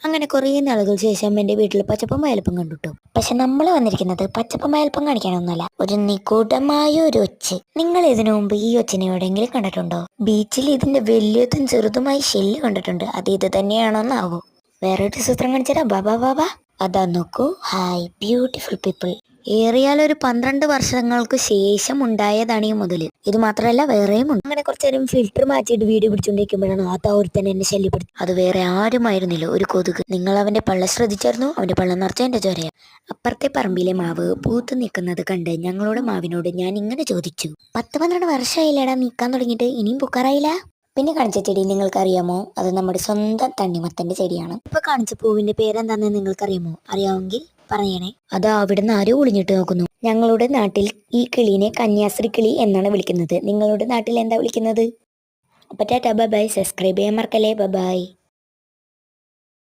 അങ്ങനെ കുറേ നാളുകൾക്ക് ശേഷം എന്റെ വീട്ടിൽ പച്ചപ്പും വയലപ്പം കണ്ടുട്ടോ. പക്ഷെ നമ്മൾ വന്നിരിക്കുന്നത് പച്ചപ്പും വയലപ്പം കാണിക്കാനൊന്നുമല്ല, ഒരു നിഗൂഢമായ ഒരു ഒച്ച്. നിങ്ങൾ ഇതിനു മുമ്പ് ഈ ഒച്ചിനെ എവിടെയെങ്കിലും കണ്ടിട്ടുണ്ടോ? ബീച്ചിൽ ഇതിന്റെ വലിയതും ചെറുതുമായി ഷെല്ല് കണ്ടിട്ടുണ്ട്. അത് ഇത് തന്നെയാണോന്നാവോ? വേറൊരു ചിത്രം കാണിച്ചാ ബാബാ ബാബാ. അതാ നോക്കൂ. Hi beautiful people. ഏറിയാൽ ഒരു 12 വർഷങ്ങൾക്ക് ശേഷം ഉണ്ടായതാണ് ഈ മുതല്. ഇത് മാത്രമല്ല വേറെയും ഉണ്ട്. അങ്ങനെ കുറച്ചു നേരം ഫിൽറ്റർ മാറ്റിയിട്ട് വീഡിയോ പിടിച്ചുകൊണ്ടിരിക്കുമ്പോഴാണ് ആ ഒരുത്തൻ എന്നെ ശല്യപ്പെടുത്തി. അത് വേറെ ആരുമായിരുന്നില്ല, ഒരു കൊതുക്. നിങ്ങൾ അവന്റെ പള്ള ശ്രദ്ധിച്ചായിരുന്നു? അവന്റെ പള്ള നിറച്ച എന്റെ ചോരയ. അപ്പുറത്തെ പറമ്പിലെ മാവ് പൂത്തു നിൽക്കുന്നത് കണ്ട് ഞങ്ങളുടെ മാവിനോട് ഞാൻ ഇങ്ങനെ ചോദിച്ചു, 10-12 വർഷമായില്ലേടാ നിൽക്കാൻ തുടങ്ങിയിട്ട്, ഇനിയും പൂക്കാറായില്ല? പിന്നെ കാണിച്ച ചെടി നിങ്ങൾക്കറിയാമോ? അത് നമ്മുടെ സ്വന്തം തണ്ണിമത്തന്റെ ചെടിയാണ്. ഇപ്പൊ കാണിച്ച പൂവിന്റെ പേരെന്താന്ന് നിങ്ങൾക്കറിയാമോ? അറിയാമെങ്കിൽ പറയണേ. അത് അവിടുന്ന് ആരോ ഒളിഞ്ഞിട്ട് നോക്കുന്നു. ഞങ്ങളുടെ നാട്ടിൽ ഈ കിളീനെ കന്യാസ്ത്രീ കിളി എന്നാണ് വിളിക്കുന്നത്. നിങ്ങളുടെ നാട്ടിൽ എന്താ വിളിക്കുന്നത്? അപ്പൊ ടാറ്റാ ബൈ ബൈ. സബ്സ്ക്രൈബ് ചെയ്യാൻ മറക്കല്ലേ. ബൈ.